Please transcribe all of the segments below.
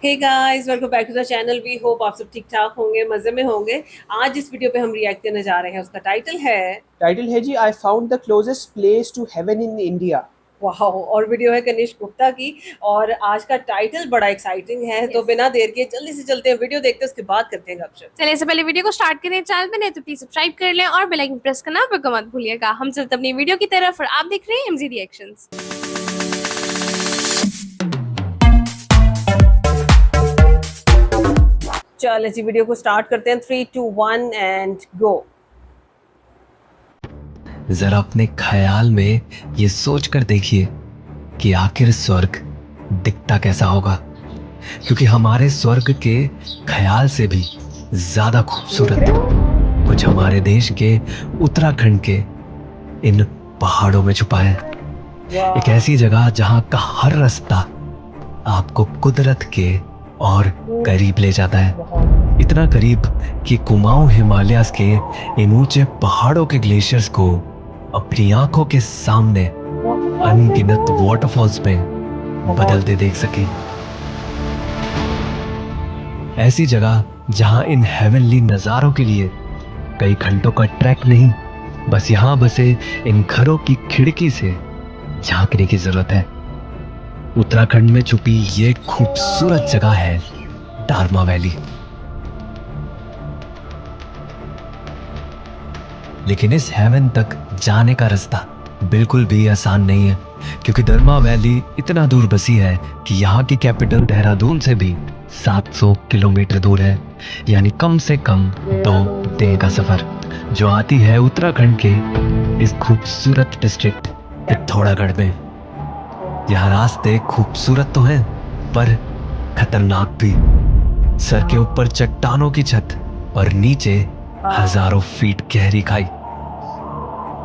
Hey guys, welcome back to the channel. We hope आप सब ठीक ठाक होंगे, मजे में होंगे। आज जिस वीडियो पे हम रिएक्ट करने जा रहे हैं उसका टाइटल है टाइटल है जी I found the closest place to heaven in India. वाह। और वीडियो है कनिष्क गुप्ता की। और आज का टाइटल बड़ा एक्साइटिंग है, तो बिना देर के जल्दी से चलते हैं वीडियो देखते हैं, उसके बाद करते हैं गपशप। चलिए, इससे पहले वीडियो को स्टार्ट करें। चैनल पे नहीं तो प्लीज सब्सक्राइब कर लें और बेल आइकन प्रेस करना बिल्कुल मत भूलिएगा। हम चलते अपनी वीडियो की तरफ और आप देख रहे हैं एमजी रिएक्शंस। चलिए जी, वीडियो को स्टार्ट करते हैं। 3 2 1 एंड गो। जरा अपने ख्याल में ये सोच कर देखिए कि आखिर स्वर्ग दिखता कैसा होगा, क्योंकि हमारे स्वर्ग के ख्याल से भी ज्यादा खूबसूरत कुछ हमारे देश के उत्तराखंड के इन पहाड़ों में छुपा है। एक ऐसी जगह जहां का हर रास्ता आपको कुदरत के और करीब ले जाता है, इतना करीब कि कुमाऊं हिमालयस के इन ऊंचे पहाड़ों के ग्लेशियर्स को अपनी आंखों के सामने अनगिनत वाटरफॉल्स में बदलते देख सके। ऐसी जगह जहां इन हेवनली नजारों के लिए कई घंटों का ट्रैक नहीं, बस यहां बसे इन घरों की खिड़की से झांकने की जरूरत है। उत्तराखंड में छुपी ये खूबसूरत जगह है दारमा वैली। लेकिन इस हेवन तक जाने का रास्ता बिल्कुल भी आसान नहीं है, क्योंकि दरमा वैली इतना दूर बसी है कि यहाँ की कैपिटल देहरादून से भी 700 किलोमीटर दूर है, यानी कम से कम 2 दिन का सफर, जो आती है उत्तराखंड के इस खूबसूरत डिस्ट्रिक्ट पिथौरागढ़ में। यहाँ रास्ते खूबसूरत तो हैं, पर खतरनाक भी। सर के ऊपर चट्टानों की छत और नीचे हजारों फीट गहरी खाई।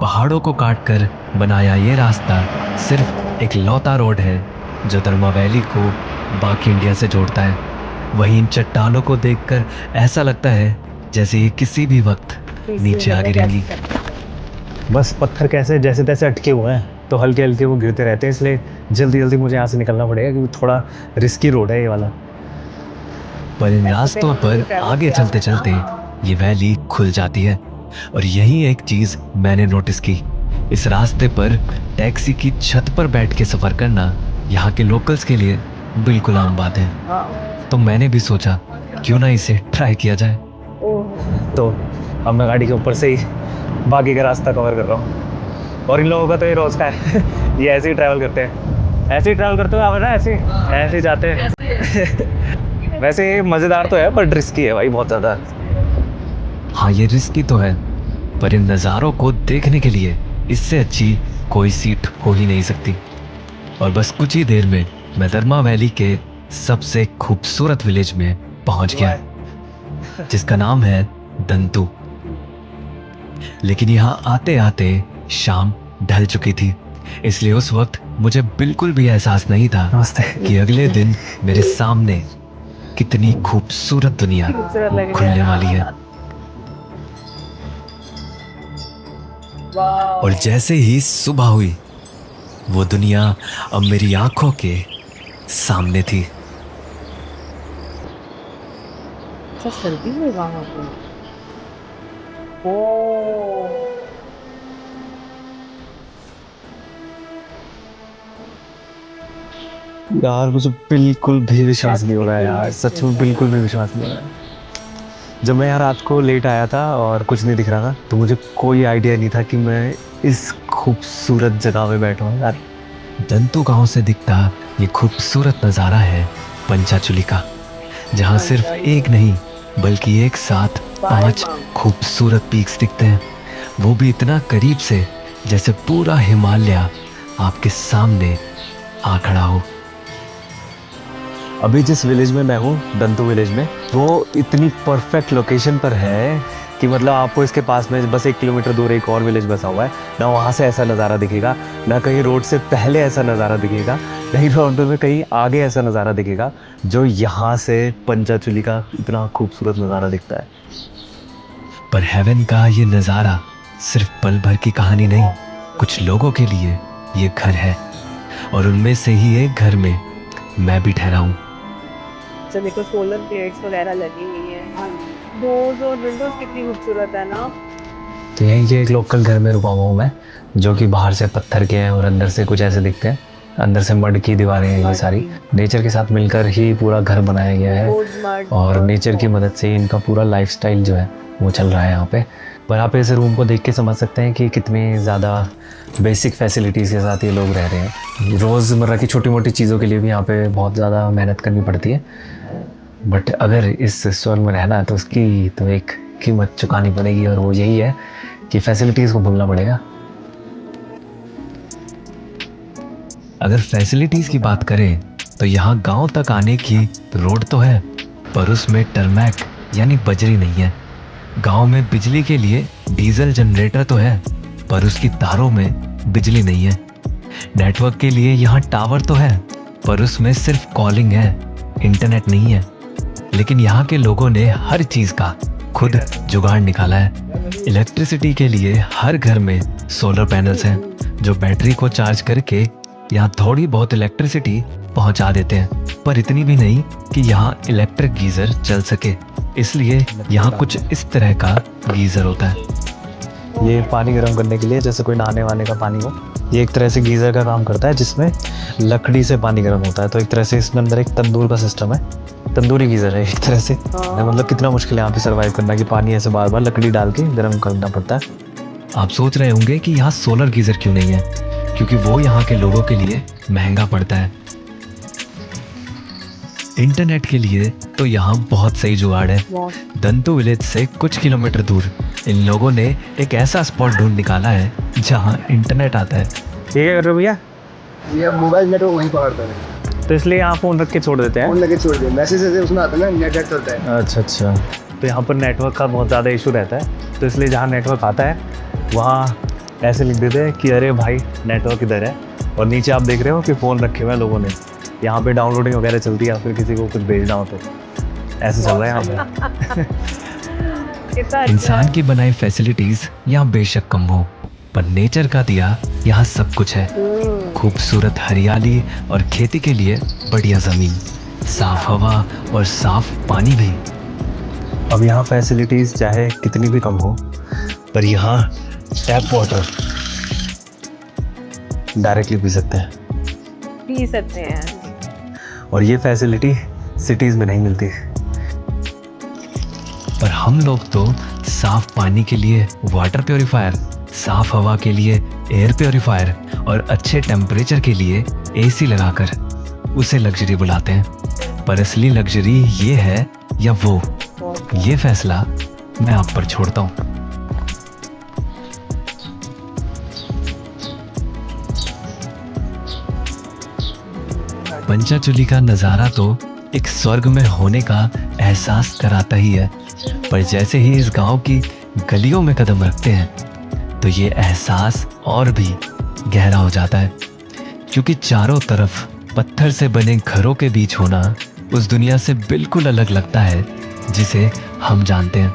पहाड़ों को काटकर बनाया ये रास्ता सिर्फ एक लौता रोड है जो दरमा वैली को बाकी इंडिया से जोड़ता है। वहीं इन चट्टानों को देखकर ऐसा लगता है जैसे ये किसी भी वक्त नीचे आ गिरेंगी। बस पत्थर कैसे जैसे तैसे अटके हुए हैं, तो हल्के हल्के वो गिरते रहते हैं, इसलिए जल्दी जल्दी मुझे यहाँ से निकलना पड़ेगा, क्योंकि थोड़ा रिस्की रोड है ये वाला। पर इन रास्तों पर आगे चलते चलते ये वैली खुल जाती है, और यही एक चीज मैंने नोटिस की। इस रास्ते पर टैक्सी की छत पर बैठ के सफर करना यहाँ के लोकल्स के लिए बिल्कुल आम बात है, तो मैंने भी सोचा क्यों ना इसे ट्राई किया जाए। तो अब मैं गाड़ी के ऊपर से ही बाकी का रास्ता कवर कर रहा हूँ, और इन लोगों का तो ये रोज का है ये ऐसे ही ट्रैवल करते हैं, ऐसे ही ट्रैवल करते हुए आप ना ऐसे ऐसे ही जाते हैं वैसे ये मज़ेदार तो है, बट रिस्की है भाई बहुत ज़्यादा। हाँ, ये रिस्की तो है, पर इन नज़ारों को देखने के लिए इससे अच्छी कोई सीट हो ही नहीं सकती। और बस कुछ ही देर में मैं दरमा वैली के सबसे खूबसूरत विलेज में पहुंच गया, जिसका नाम है दंतू। लेकिन यहाँ आते आते शाम ढल चुकी थी, इसलिए उस वक्त मुझे बिल्कुल भी एहसास नहीं था कि अगले दिन मेरे सामने कितनी खूबसूरत दुनिया खुलने वाली है। और जैसे ही सुबह हुई, वो दुनिया अब मेरी आंखों के सामने थी। सर्दी में वहां पे यार मुझे बिल्कुल भी विश्वास नहीं हो रहा है यार, सच में बिल्कुल भी विश्वास नहीं हो रहा है। जब मैं यहाँ रात को लेट आया था और कुछ नहीं दिख रहा था, तो मुझे कोई आइडिया नहीं था कि मैं इस खूबसूरत जगह में बैठा हूँ यार। दंतू गांव से दिखता ये खूबसूरत नज़ारा है पंचाचुली का, जहाँ सिर्फ एक नहीं बल्कि एक साथ 5 खूबसूरत पीक्स दिखते हैं, वो भी इतना करीब से जैसे पूरा हिमालय आपके सामने आ खड़ा हो। अभी जिस विलेज में मैं हूँ, दंतू विलेज में, वो इतनी परफेक्ट लोकेशन पर है कि मतलब आपको इसके पास में बस 1 किलोमीटर दूर एक और विलेज बसा हुआ है ना, वहाँ से ऐसा नज़ारा दिखेगा ना, कहीं रोड से पहले ऐसा नज़ारा दिखेगा, नहीं रोड में कहीं आगे ऐसा नज़ारा दिखेगा जो यहाँ से पंचाचुली का इतना खूबसूरत नज़ारा दिखता है। पर हेवन का ये नज़ारा सिर्फ पल भर की कहानी नहीं, कुछ लोगों के लिए ये घर है, और उनमें से ही एक घर में मैं भी ठहरा हूँ। अच्छा देखो सोलर प्लेट्स वगैरह लगी हुई हैं। डोर्स और विंडोज कितनी खूबसूरत है ना। तो यहीं के एक लोकल घर में रुका हुआ हूँ मैं, जो कि बाहर से पत्थर के हैं और अंदर से कुछ ऐसे दिखते हैं। अंदर से मड की दीवारें हैं ये सारी। नेचर के साथ मिलकर ही पूरा घर बनाया गया है और नेचर की मदद से इनका पूरा लाइफस्टाइल जो है वो चल रहा है यहाँ पे। पर आप इस रूम को देख के समझ सकते हैं कि कितनी ज़्यादा बेसिक फैसिलिटीज़ के साथ ये लोग रह रहे हैं। रोज़मर्रा की छोटी मोटी चीज़ों के लिए भी यहाँ पे बहुत ज़्यादा मेहनत करनी पड़ती है, बट अगर इस स्वर्ग में रहना है तो उसकी तो एक कीमत चुकानी पड़ेगी, और वो यही है कि फैसिलिटीज़ को भूलना पड़ेगा। अगर फैसिलिटीज़ की बात करें तो यहाँ गांव तक आने की रोड तो है, पर उसमें टरमैक यानी बजरी नहीं है। गांव में बिजली के लिए डीजल जनरेटर तो है, पर उसकी तारों में बिजली नहीं है। नेटवर्क के लिए यहाँ टावर तो है, पर उसमें सिर्फ कॉलिंग है, इंटरनेट नहीं है। लेकिन यहाँ के लोगों ने हर चीज़ का खुद जुगाड़ निकाला है। इलेक्ट्रिसिटी के लिए हर घर में सोलर पैनल्स हैं, जो बैटरी को चार्ज करके यहाँ थोड़ी बहुत इलेक्ट्रिसिटी पहुँचा देते हैं, पर इतनी भी नहीं कि यहाँ इलेक्ट्रिक गीज़र चल सके। इसलिए यहाँ कुछ इस तरह का गीज़र होता है। ये पानी गर्म करने के लिए, जैसे कोई नहाने वाने का पानी हो, ये एक तरह से गीज़र का काम करता है, जिसमें लकड़ी से पानी गर्म होता है। तो एक तरह से इसमें अंदर एक तंदूर का सिस्टम है, तंदूरी गीज़र है एक तरह से। मतलब कितना मुश्किल है यहाँ पे सर्वाइव करना कि पानी ऐसे बार बार लकड़ी डाल के गर्म करना पड़ता है। आप सोच रहे होंगे कि यहाँ सोलर गीज़र क्यों नहीं है, क्योंकि वो यहाँ के लोगों के लिए महंगा पड़ता है। इंटरनेट के लिए तो यहाँ बहुत सही जुगाड़ है। दंतु विलेज से कुछ किलोमीटर दूर इन लोगों ने एक ऐसा स्पॉट ढूंढ निकाला है जहाँ इंटरनेट आता है। ये क्या कर रहे हो भैया? ये मोबाइल नेटवर्क वहीं पकड़ता है, तो इसलिए यहाँ फ़ोन रख के छोड़ देते हैं। फोन लगे छोड़ दिया, मैसेज उसमें आता है ना, नेट चलता है। अच्छा अच्छा। तो यहाँ पर नेटवर्क का बहुत ज़्यादा इशू रहता है, तो इसलिए जहाँ नेटवर्क आता है वहाँ ऐसे लिख देते हैं कि अरे भाई नेटवर्क इधर है, और नीचे आप देख रहे हो कि फ़ोन रखे हुए हैं लोगों ने। यहाँ पे डाउनलोडिंग वगैरह चलती है, या फिर किसी को कुछ भेजना हो तो ऐसे चल रहा है यहाँ पे। इंसान की बनाई फैसिलिटीज यहाँ बेशक कम हो, पर नेचर का दिया यहाँ सब कुछ है। खूबसूरत हरियाली और खेती के लिए बढ़िया ज़मीन, साफ हवा और साफ पानी भी। अब यहाँ फैसिलिटीज़ चाहे कितनी भी कम हो, पर यहाँ टैप वाटर डायरेक्टली पी सकते हैं, और ये फैसिलिटी सिटीज़ में नहीं मिलती। पर हम लोग तो साफ पानी के लिए वाटर प्योरीफायर, साफ हवा के लिए एयर प्योरीफायर और अच्छे टेम्परेचर के लिए एसी लगाकर उसे लग्जरी बुलाते हैं। पर असली लग्जरी ये है या वो, ये फैसला मैं आप पर छोड़ता हूँ। पंचाचुली का नज़ारा तो एक स्वर्ग में होने का एहसास कराता ही है, पर जैसे ही इस गांव की गलियों में कदम रखते हैं तो ये एहसास और भी गहरा हो जाता है, क्योंकि चारों तरफ पत्थर से बने घरों के बीच होना उस दुनिया से बिल्कुल अलग लगता है जिसे हम जानते हैं।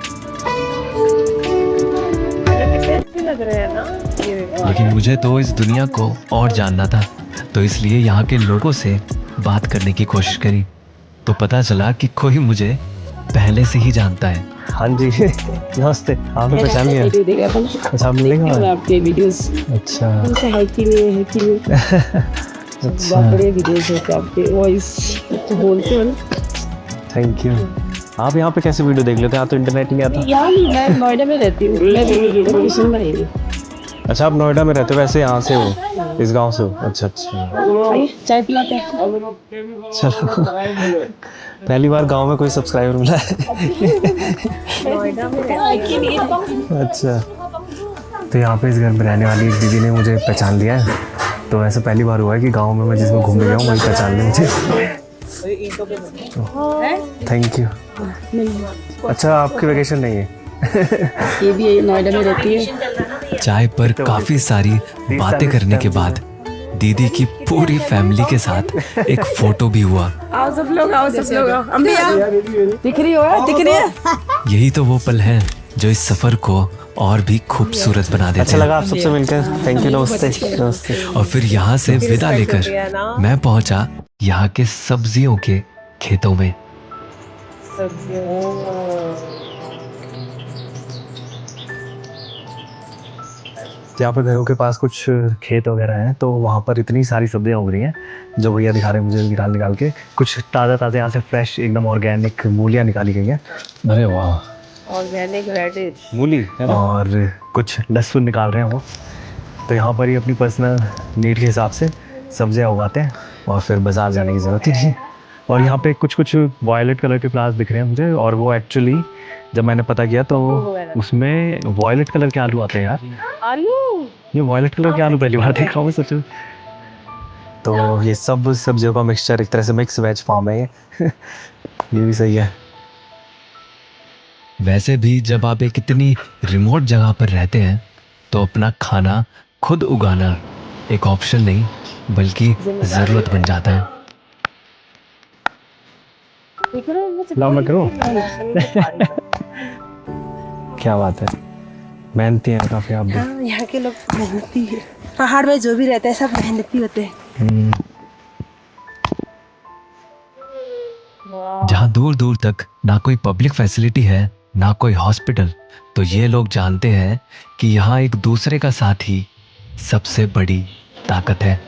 लग रहा है ना ये। लेकिन मुझे तो इस दुनिया को और जानना था, तो इसलिए यहाँ के लोगों से बात करने की कोशिश करी, तो पता चला कि कोई मुझे पहले से ही जानता है। हाँ जी नमस्ते, आपने पहचान लिया? अच्छा मिलेगा आपके वीडियोस। अच्छा है कि नहीं अच्छा, बड़े वीडियोस हैं आपके, वॉइस तो बोलते हो ना। Thank you. आप यहाँ पे कैसे वीडियो देख लेते हैं? आप तो इंटरनेट नहीं आता। यहाँ नहीं, मैं नोएडा में रहती हूँ, मैं लोकेशन में नहीं। अच्छा आप नोएडा में रहते हो, वैसे यहाँ से हो, इस गांव से हो? अच्छा अच्छा, चाय पिलाते हैं। चलो पहली बार गांव में कोई सब्सक्राइबर मिला है। अच्छा, तो यहाँ पे इस घर में रहने वाली एक दीदी ने मुझे पहचान लिया है, तो ऐसा पहली बार हुआ है कि गांव में मैं जिसमें घूमने गया हूँ वही पहचान लिया मुझे। Thank you. अच्छा आपकी वेकेशन नहीं है? ये भी नोएडा में रहती है। चाय पर काफी सारी बातें करने के बाद दीदी की पूरी फैमिली के साथ एक फोटो भी हुआ। आओ सब लोग, आओ सब लोग, आओ। अम्मी दिख रही हो? दिख रही है? यही तो वो पल हैं जो इस सफर को और भी खूबसूरत बना देते अच्छा हैं। लगा आप सबसे मिलकर, थैंक यू। नमस्ते नमस्ते। और फिर यहाँ से विदा लेकर मैं पहुंचा यहाँ के सब्जियों के खेतों में। यहाँ पर घरों के पास कुछ खेत वगैरह हैं, तो वहाँ पर इतनी सारी सब्जियाँ उग रही हैं जो भैया दिखा रहे हैं मुझे निकाल निकाल के। कुछ ताज़ा यहाँ से फ्रेश एकदम ऑर्गेनिक मूलियाँ निकाली गई हैं। अरे वाह, ऑर्गेनिक रेडिश। मूली है ना? और कुछ लहसुन निकाल रहे हैं वो। तो यहाँ पर ही अपनी पर्सनल नीड के हिसाब से सब्जियाँ उगाते हैं और फिर बाज़ार जाने की ज़रूरत ही नहीं। और यहाँ पे कुछ कुछ वायलेट कलर के फ्लावर्स दिख रहे हैं मुझे, और वो एक्चुअली जब मैंने पता किया तो उसमें वायलेट कलर के आलू आते हैं यार। आलू? ये वायलेट कलर के आलू पहली बार देख रहा हूँ सच में। तो ये सब सब्जियों का मिक्सचर, एक तरह से मिक्स वेज फॉर्म है ये। ये भी सही है। वैसे भी जब आप एक इतनी रिमोट जगह पर रहते हैं तो अपना खाना खुद उगाना एक ऑप्शन नहीं बल्कि ज़रूरत बन जाता है। लाओ मैं करूँ। क्या बात है, मेहनती हैं काफ़ी आप भी। हाँ, यहाँ के लोग मेहनती है। पहाड़ में जो भी रहते हैं सब मेहनती होते हैं। जहाँ दूर दूर तक ना कोई पब्लिक फैसिलिटी है ना कोई हॉस्पिटल, तो ये लोग जानते हैं कि यहाँ एक दूसरे का साथ ही सबसे बड़ी ताकत है।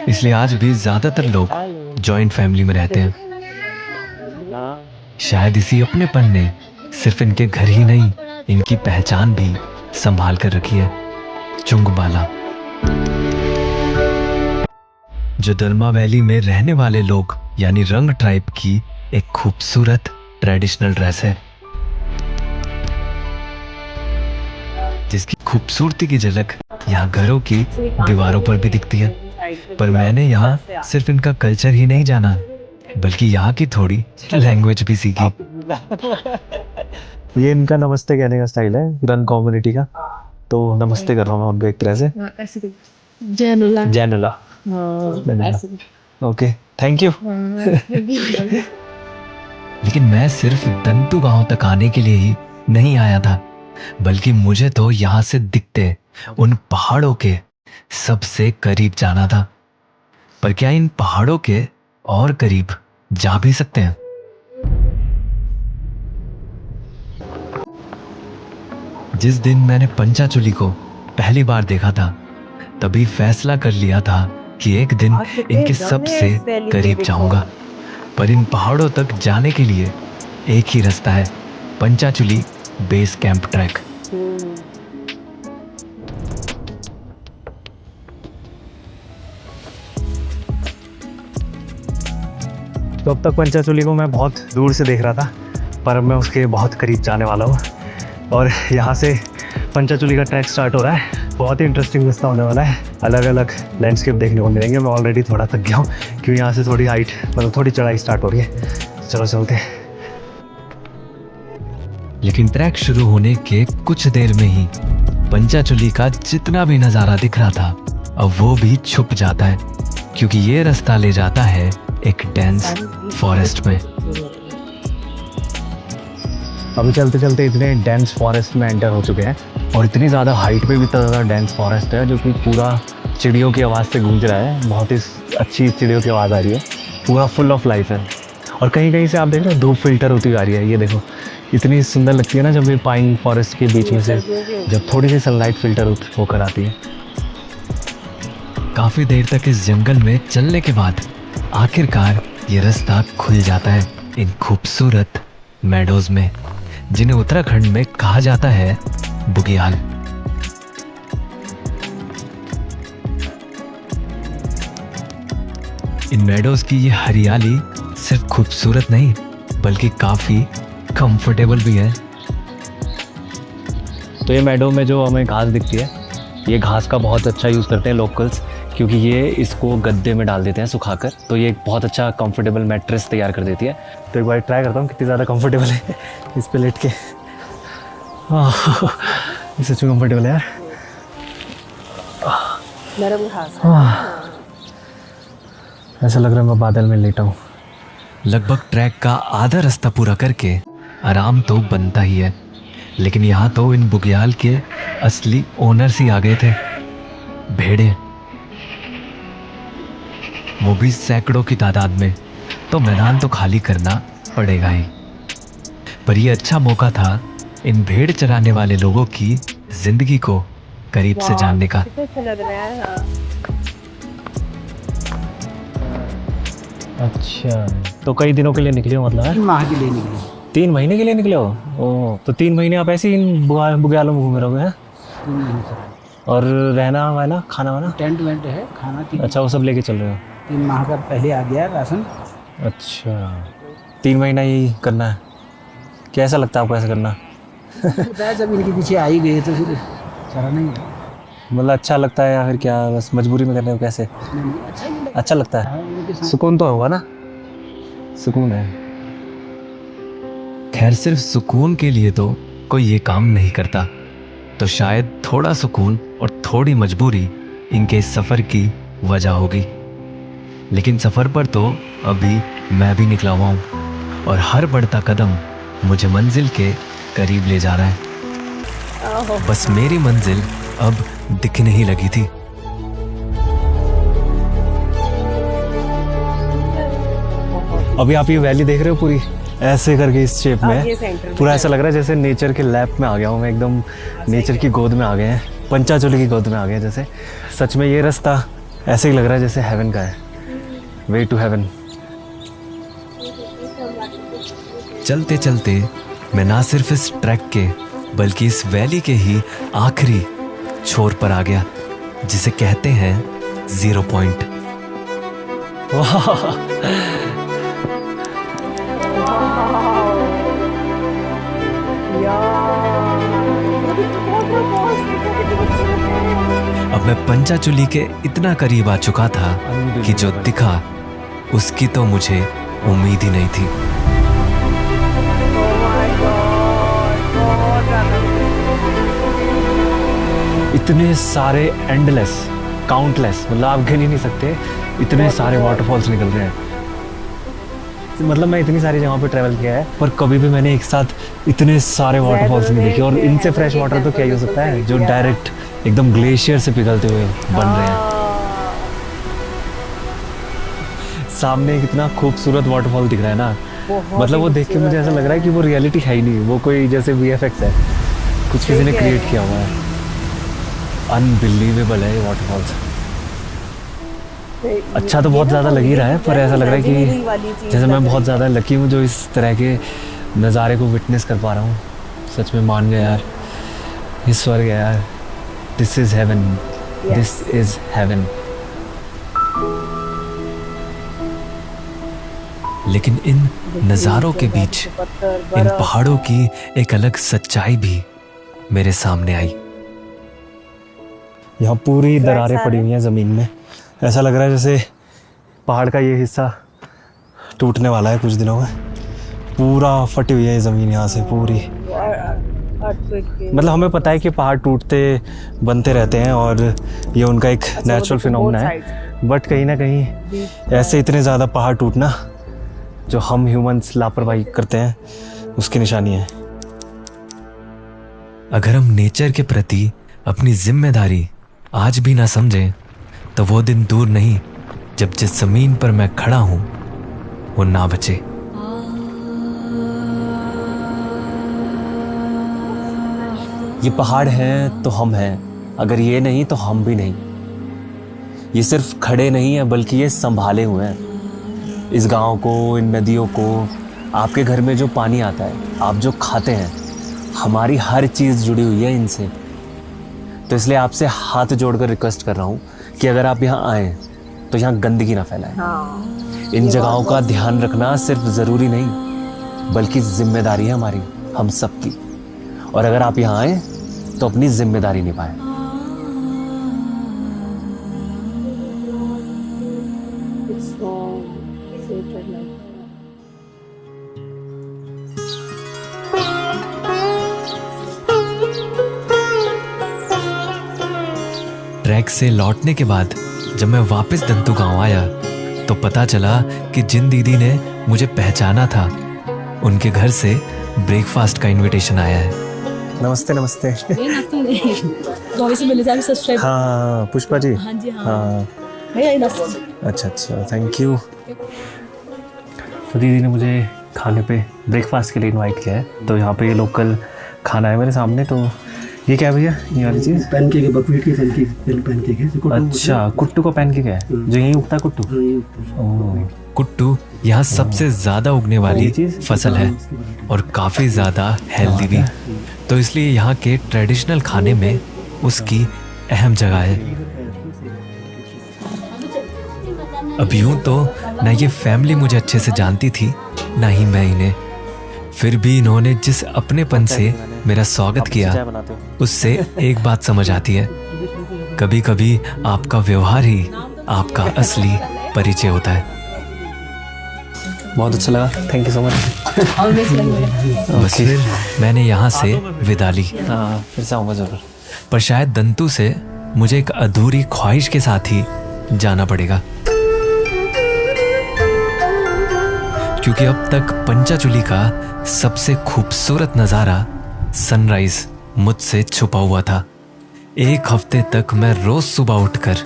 इसलिए आज भी ज़्यादातर लोग जॉइंट फैमिली में रहते हैं। शायद इसी अपनेपन ने सिर्फ इनके घर ही नहीं, इनकी पहचान भी संभाल कर रखी है। चुंगबाला, जो दलमा वैली में रहने वाले लोग यानी रंग ट्राइब की एक खूबसूरत ट्रेडिशनल ड्रेस है, जिसकी खूबसूरती की झलक यहाँ घरों की दीवारों पर भी दिखती है। पर मैंने यहाँ सिर्फ इनका कल्चर ही नहीं जाना बल्कि यहाँ की थोड़ी लैंग्वेज भी सीखी। ये इनका नमस्ते कहने का स्टाइल है रन कम्युनिटी का, तो नमस्ते कर रहा हूँ मैं उनको एक तरह से। जैनुला। जैनुला। Okay, thank you. लेकिन मैं सिर्फ दंतु गांव तक आने के लिए ही नहीं आया था, बल्कि मुझे तो यहाँ से दिखते उन पहाड़ों के सबसे करीब जाना था। पर क्या इन पहाड़ों के और करीब जा भी सकते हैं? जिस दिन मैंने पंचाचुली को पहली बार देखा था, तभी फैसला कर लिया था कि एक दिन इनके सबसे करीब जाऊंगा। पर इन पहाड़ों तक जाने के लिए एक ही रास्ता है, पंचाचुली बेस कैंप ट्रैक। तो अब तक पंचाचुली को मैं बहुत दूर से देख रहा था, पर अब मैं उसके बहुत करीब जाने वाला हूँ। और यहाँ से पंचाचुली का ट्रैक स्टार्ट हो रहा है। बहुत ही इंटरेस्टिंग रास्ता होने वाला है, अलग अलग लैंडस्केप देखने को मिलेंगे। मैं ऑलरेडी थोड़ा थक गया हूँ क्योंकि यहाँ से थोड़ी हाइट मतलब थोड़ी चढ़ाई स्टार्ट हो रही है। चलो चलते हैं। लेकिन ट्रैक शुरू होने के कुछ देर में ही पंचाचुली का जितना भी नज़ारा दिख रहा था अब वो भी छुप जाता है, क्योंकि ये रास्ता ले जाता है एक डेंस फॉरेस्ट में। अभी चलते चलते इतने डेंस फॉरेस्ट में एंटर हो चुके हैं, और इतनी ज़्यादा हाइट पे भी इतना ज़्यादा डेंस फॉरेस्ट है जो कि पूरा चिड़ियों की आवाज़ से गूंज रहा है। बहुत ही अच्छी चिड़ियों की आवाज़ आ रही है, पूरा फुल ऑफ लाइफ है। और कहीं कहीं से आप देख रहे हो धूप फिल्टर होती आ रही है। ये देखो इतनी सुंदर लगती है ना जब ये पाइन फॉरेस्ट के बीच में से जब थोड़ी सी सनलाइट फिल्टर होकर आती है। काफी देर तक इस जंगल में चलने के बाद आखिरकार ये रास्ता खुल जाता है इन खूबसूरत मेडोज में, जिन्हें उत्तराखंड में कहा जाता है बुग्याल। इन मेडोज की ये हरियाली सिर्फ खूबसूरत नहीं बल्कि काफी कंफर्टेबल भी है। तो ये मेडो में जो हमें घास दिखती है, ये घास का बहुत अच्छा यूज़ करते हैं लोकल्स, क्योंकि ये इसको गद्दे में डाल देते हैं सुखाकर, तो ये एक बहुत अच्छा कंफर्टेबल मैट्रेस तैयार कर देती है। तो एक बार ट्राई करता हूँ कितनी ज़्यादा कंफर्टेबल है इस पे लेट के। ये सच में कंफर्टेबल है यार। नरम घास। ऐसा लग रहा है मैं बादल में लेटा हूँ। लगभग ट्रैक का आधा रास्ता पूरा करके आराम तो बनता ही है, लेकिन यहाँ तो इन बुग्याल के असली ओनर्स ही आ गए थे, भेड़े, वो भी सैकड़ों की तादाद में। तो मैदान तो खाली करना पड़ेगा ही। पर ये अच्छा मौका था इन भेड़ चराने वाले लोगों की जिंदगी को करीब से जानने का। कितना अच्छा लग रहा है। हाँ। अच्छा, तो कई दिनों के लिए निकले हो मतलब है? 3 माह के लिए निकले। 3 महीने के लिए निकले हो? ओह, तो 3 महीने आप ऐसे ही इन बुग्यालों में घूमे रहोगे हैं? 3 महीने से। और रहना वाना खाना वाना? टेंट वेंट है, खाना 3 अच्छा, वो सब लेके चल रहे हो? 3 माह का पहले आ गया राशन। अच्छा, 3 महीना ही करना है। कैसा लगता है आपको ऐसा करना? होता है, जब इनके पीछे आ ही गए तो फिर चला नहीं है। मतलब अच्छा लगता है या फिर क्या बस मजबूरी में करने को? कैसे अच्छा लगता है? सुकून तो होगा ना? सुकून है। खैर सिर्फ सुकून के लिए तो कोई ये काम नहीं करता, तो शायद थोड़ा सुकून और थोड़ी मजबूरी इनके इस सफर की वजह होगी। लेकिन सफर पर तो अभी मैं भी निकला हुआ हूँ और हर बढ़ता कदम मुझे मंजिल के करीब ले जा रहा है। बस मेरी मंजिल अब दिखने ही लगी थी। अभी आप ये वैली देख रहे हो पूरी ऐसे करके इस शेप ये में, सेंटर पूरा ऐसा लग रहा है जैसे नेचर के लैप में आ गया हूँ मैं, एकदम नेचर की गोद में आ गए हैं, पंचाचूली की गोद में आ गए जैसे। सच में ये रास्ता ऐसे ही लग रहा है जैसे हेवन का है, वे टू हेवन। चलते चलते मैं ना सिर्फ इस ट्रैक के बल्कि इस वैली के ही आखिरी छोर पर आ गया, जिसे कहते हैं 0 पॉइंट। अब मैं पंचाचूली के इतना करीब आ चुका था कि जो दिखा उसकी तो मुझे उम्मीद ही नहीं थी। इतने सारे एंडलेस, काउंटलेस, मतलब आप गिन ही नहीं सकते, इतने सारे वाटरफॉल्स निकल रहे हैं। मतलब मैं इतनी सारी जगहों पे ट्रैवल किया है पर कभी भी मैंने एक साथ इतने सारे वाटरफॉल्स नहीं देखे। और इनसे फ्रेश वाटर तो क्या ही हो सकता है जो डायरेक्ट एकदम ग्लेशियर से पिघलते हुए बन रहे हैं। सामने कितना खूबसूरत वाटरफॉल दिख रहा है ना, मतलब वो देख के मुझे ऐसा लग रहा है कि वो रियलिटी है ही नहीं, वो कोई जैसे VFX है, कुछ किसी ने क्रिएट किया हुआ है। अनबिलीवेबल है ये वाटरफॉल्स। अच्छा तो बहुत ज़्यादा लग ही रहा है, पर ऐसा लग रहा है कि जैसे मैं बहुत ज़्यादा लकी हूँ जो इस तरह के नज़ारे को विटनेस कर पा रहा हूँ। सच में मान गया यार, ये स्वर्ग है यार। This is haven, this is haven. लेकिन इन नज़ारों के बीच इन पहाड़ों की एक अलग सच्चाई भी मेरे सामने आई। यहाँ पूरी दरारें पड़ी हुई हैं ज़मीन में, ऐसा लग रहा है जैसे पहाड़ का ये हिस्सा टूटने वाला है कुछ दिनों में। पूरा फटी हुई है ये ज़मीन यहाँ से पूरी। मतलब हमें पता है कि पहाड़ टूटते बनते रहते हैं और ये उनका एक नेचुरल फिनोमेना है, बट कहीं ना कहीं ऐसे इतने ज़्यादा पहाड़ टूटना जो हम ह्यूमंस लापरवाही करते हैं उसकी निशानी है। अगर हम नेचर के प्रति अपनी जिम्मेदारी आज भी ना समझें तो वो दिन दूर नहीं जब जिस जमीन पर मैं खड़ा हूं वो ना बचे। ये पहाड़ हैं तो हम हैं, अगर ये नहीं तो हम भी नहीं। ये सिर्फ खड़े नहीं हैं बल्कि ये संभाले हुए हैं इस गांव को, इन नदियों को। आपके घर में जो पानी आता है, आप जो खाते हैं, हमारी हर चीज़ जुड़ी हुई है इनसे। तो इसलिए आपसे हाथ जोड़कर रिक्वेस्ट कर रहा हूँ कि अगर आप यहाँ आएँ तो यहाँ गंदगी ना फैलाएं। इन जगहों का ध्यान रखना सिर्फ ज़रूरी नहीं बल्कि जिम्मेदारी है हमारी, हम सबकी। और अगर आप यहाँ आएँ तो अपनी जिम्मेदारी निभाएं। ट्रैक से लौटने के बाद जब मैं वापस दंतु गांव आया तो पता चला कि जिन दीदी ने मुझे पहचाना था उनके घर से ब्रेकफास्ट का इनविटेशन आया है। नमस्ते नमस्ते। हाँ पुष्पा जी। हाँ अच्छा अच्छा, थैंक यू। तो दीदी ने मुझे खाने पे ब्रेकफास्ट के लिए इनवाइट किया है। तो यहाँ पे ये लोकल खाना है मेरे सामने। तो ये क्या है भैया, ये वाली चीज़? पैनकेक है, बकवीट के पैनकेक है। अच्छा, कुट्टू का पैनकेक है जो यहीं उगता है कुट्टू? ओह, कुट्टू यहाँ सबसे ज्यादा उगने वाली फसल है और काफी ज्यादा हेल्दी भी, तो इसलिए यहाँ के ट्रेडिशनल खाने में उसकी अहम जगह है। अब यूं तो ना ये फैमिली मुझे अच्छे से जानती थी ना ही मैं इन्हें, फिर भी इन्होंने जिस अपनेपन से मेरा स्वागत किया उससे एक बात समझ आती है, कभी कभी आपका व्यवहार ही आपका असली परिचय होता है। बहुत अच्छा लगा, थैंक यू सो मच। बस फिर मैंने यहाँ से विदा ली। हाँ, फिर से आऊँगा ज़रूर। पर शायद दंतु से मुझे एक अधूरी ख्वाहिश के साथ ही जाना पड़ेगा, क्योंकि अब तक पंचाचुली का सबसे खूबसूरत नज़ारा सनराइज मुझसे छुपा हुआ था। एक हफ्ते तक मैं रोज सुबह उठकर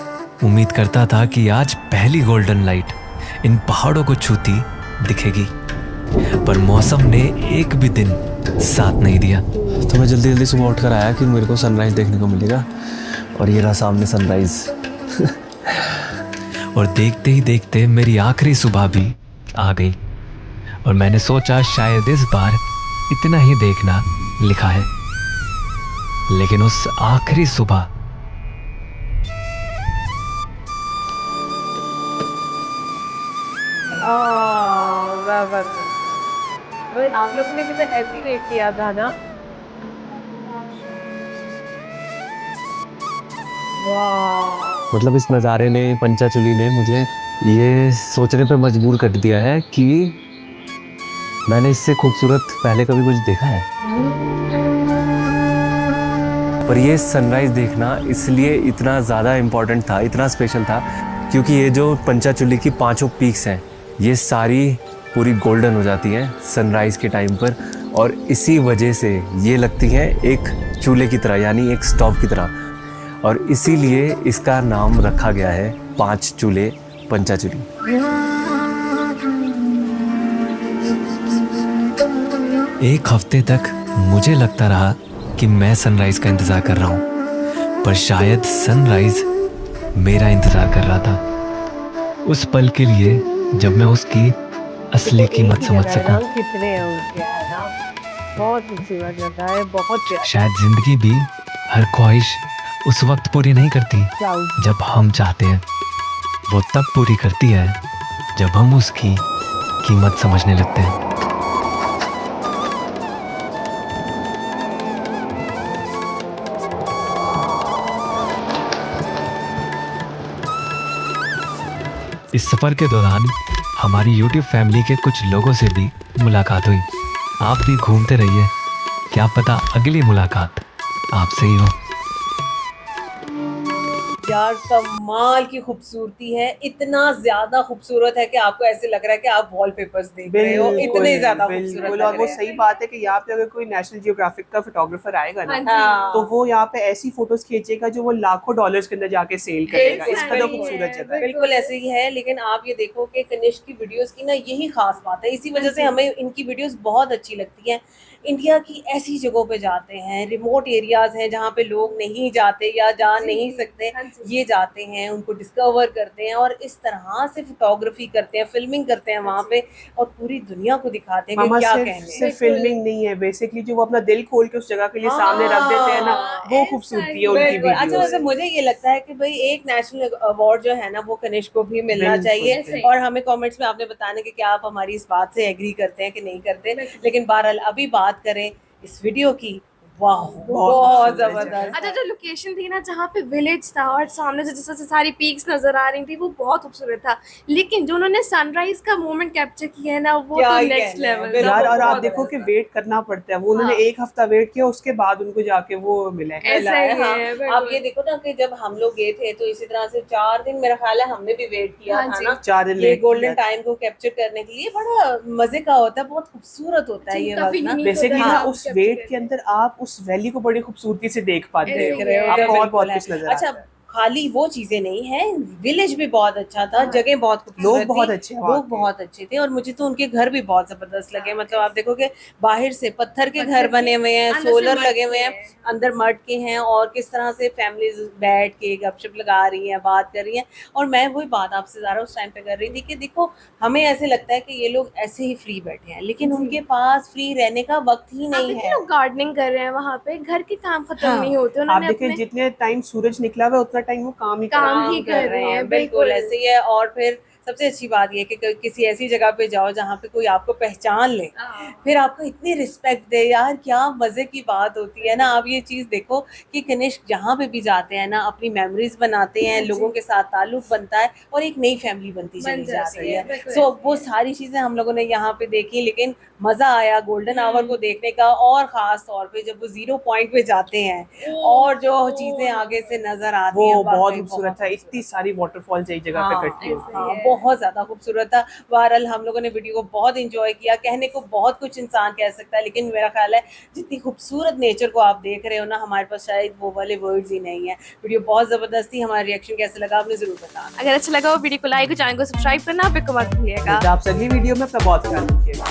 उम्मीद करता था कि आज पहली गोल्डन लाइट इन पहाड़ों को छूती दिखेगी, पर मौसम ने एक भी दिन साथ नहीं दिया। तो मैं जल्दी जल्दी सुबह उठकर आया कि मेरे को सनराइज देखने को मिलेगा, और ये रहा सामने सनराइज। और देखते ही देखते मेरी आखिरी सुबह भी आ गई, और मैंने सोचा शायद इस बार इतना ही देखना लिखा है। लेकिन उस आखिरी सुबह आप लोग ने कितना हैप्पी वेट किया था ना। वाह, मतलब इस नज़ारे ने, पंचाचुली ने मुझे ये सोचने पर मजबूर कर दिया है कि मैंने इससे खूबसूरत पहले कभी कुछ देखा है। पर ये सनराइज देखना इसलिए इतना ज़्यादा इम्पोर्टेंट था, इतना स्पेशल था, क्योंकि ये जो पंचाचुली की 5 पीक्स हैं ये सारी पूरी गोल्डन हो जाती हैं सनराइज के टाइम पर, और इसी वजह से ये लगती हैं एक चूल्हे की तरह, यानी एक स्टोव की तरह, और इसीलिए इसका नाम रखा गया है 5 चूल्हे पंचाचुली। एक हफ्ते तक मुझे लगता रहा कि मैं सनराइज का इंतजार कर रहा हूँ, पर शायद सनराइज मेरा इंतजार कर रहा था, उस पल के लिए जब मैं उसकी असली कीमत समझ सकूं। कितने हैं उनके, है ना? बहुत खूबसूरत जगह है, बहुत प्यारी। शायद जिंदगी भी हर ख्वाहिश उस वक्त पूरी नहीं करती जब हम चाहते हैं, वो तब पूरी करती है जब हम उसकी कीमत समझने लगते हैं। इस सफर के दौरान हमारी YouTube फैमिली के कुछ लोगों से भी मुलाकात हुई। आप भी घूमते रहिए, क्या पता अगली मुलाकात आपसे ही हो। यार कमाल की खूबसूरती है, इतना ज्यादा खूबसूरत है कि आपको ऐसे लग रहा है कि आप वॉलपेपर्स देख रहे हो, इतने ज्यादा खूबसूरत बिल्कुल। लग और वो रहे सही हैं। बात है कि यहाँ पे अगर कोई नेशनल जियोग्राफिक का फोटोग्राफर आएगा ना, हाँ। तो वो यहाँ पे ऐसी फोटोज खींचेगा जो वो लाखों डॉलर्स के अंदर जाके सेल करेगा। इस कदर Exactly. खूबसूरत जगह है। बिल्कुल ऐसे ही है। लेकिन आप ये देखो कि कनिष्क की वीडियोस की ना यही खास बात है, इसी वजह से हमें इनकी वीडियोस बहुत अच्छी लगती हैं। इंडिया की ऐसी जगहों पे जाते हैं, रिमोट एरियाज हैं जहाँ पे लोग नहीं जाते या जा नहीं सकते, ये जाते हैं, उनको डिस्कवर करते हैं और इस तरह से फोटोग्राफी करते हैं, फिल्मिंग करते हैं वहाँ पे और पूरी दुनिया को दिखाते हैं कि मामा क्या सिर्फ कहने। सिर्फ फिल्मिंग नहीं है, बेसिकली जो वो अपना दिल खोल के उस जगह के लिए सामने रख देते हैं ना, वो खूबसूरती है उनकी बिल्कुल। अच्छा, वीडियोस। वैसे मुझे ये लगता है कि भाई एक नेशनल अवार्ड जो है ना वो कनिष्क को भी मिलना बिल्कुल, चाहिए, बिल्कुल। और हमें कमेंट्स में आपने बताने कि क्या आप हमारी इस बात से एग्री करते हैं कि नहीं करते। लेकिन बहरहाल अभी बात करें इस वीडियो की, वाह बहुत जबरदस्त। अच्छा, जो लोकेशन थी ना जहाँ पे विलेज था और सामने से जैसे सारी पीक्स नजर आ रही थी, वो बहुत खूबसूरत था। लेकिन जो उन्होंने सनराइज का मोमेंट कैप्चर किया है ना, वो क्या तो ही नेक्स्ट कहना है, लेवल बिल्कुल। यार, और आप बहुत देखो कि जबरदस्त। वेट करना पड़ता है, वो उन्होंने हाँ। 1 हफ्ता वेट किया, उसके बाद उनको जाके वो मिला है। ऐसा ही है, हाँ। बिल्कुल। आप ये देखो ना कि जब हम लोग गए थे तो इसी तरह से 4 दिन मेरा ख्याल है हमने भी वेट किया हाँ था जी। ना, 4 दिन ये लेट गोल्डन टाइम को कैप्चर करने के लिए। बड़ा मजे का होता है, बहुत खूबसूरत होता है जी, ये काफी वक्त ना। unique बेसिकली होता है, ना आप उस capture वेट करते के अंदर आप उस वैली को बड़ी खूबसूरती से देख पाते ऐसे हो, ही है, आपको और बिल्कुल बहुत है। कुछ नजर अच्छा, आता है। खाली वो चीजें नहीं है, विलेज भी बहुत अच्छा था, जगह बहुत खूबसूरत लोग थी, बहुत अच्छे हैं वहाँ लोग के। बहुत अच्छे थे, और मुझे तो उनके घर भी बहुत जबरदस्त लगे। मतलब आप देखोगे बाहर से पत्थर के घर बने हुए हैं, अंदर से सोलर मड लगे हुए के हैं, हैं। अंदर मड के हैं, और किस तरह से फैमिलीज बैठ के गपशप लगा रही हैं, बात कर रही हैं। और मैं वही बात आपसे ज़रा उस टाइम पे कर रही थी कि देखो हमें ऐसे लगता है कि ये लोग ऐसे ही फ्री बैठे हैं, लेकिन उनके पास फ्री रहने का वक्त ही आप नहीं देखिए है। लोग गार्डनिंग कर रहे हैं वहाँ पे, घर के काम खत्म हाँ, नहीं होते, आप उन्होंने देखिए अपने जितने टाइम सूरज निकला हुआ है उतना टाइम वो काम ही कर रहे हैं। काम ही कर रहे हैं, बिल्कुल बिल्कुल। ऐसे ही है। और फिर सबसे अच्छी बात ये है कि किसी ऐसी जगह पे जाओ जहाँ पे कोई आपको पहचान ले, फिर आपको इतनी रिस्पेक्ट दे, यार क्या मजे की बात होती है ना। आप ये चीज देखो कि कनिष्क जहाँ पे भी जाते हैं ना, अपनी मेमोरीज बनाते हैं, लोगों के साथ ताल्लुक बनता है, और एक नई फैमिली बनती बन चली जाती जाती है, है। बिल्कुल सो ऐसे वो ही है। सारी चीजें हम लोगों ने यहाँ पे देखी, लेकिन मजा आया गोल्डन आवर को देखने का, और खास तौर पे जब वो 0 पॉइंट पे जाते हैं और जो चीजें आगे से नजर आती हैं, वो बहुत वाकई खूबसूरत था, इतनी सारी वाटरफॉल्स एक जगह पे इकट्ठी होती हाँ, बहुत ज्यादा खूबसूरत था। बहरहाल हम लोगों ने वीडियो को बहुत एंजॉय किया। कहने को बहुत कुछ इंसान कह सकता है, लेकिन मेरा ख्याल है जितनी खूबसूरत नेचर को आप देख रहे हो ना, हमारे पास शायद वो वाले वर्ड्स ही नहीं है। वीडियो बहुत जबरदस्त थी। हमारा रिएक्शन कैसे लगा आपने जरूर बताना। अगर अच्छा लगा वो वीडियो को लाइक और चैनल को सब्सक्राइब करना बिल्कुल मत भूलिएगा। है। आपसे अगली वीडियो में अपना बहुत ख्याल रखिएगा।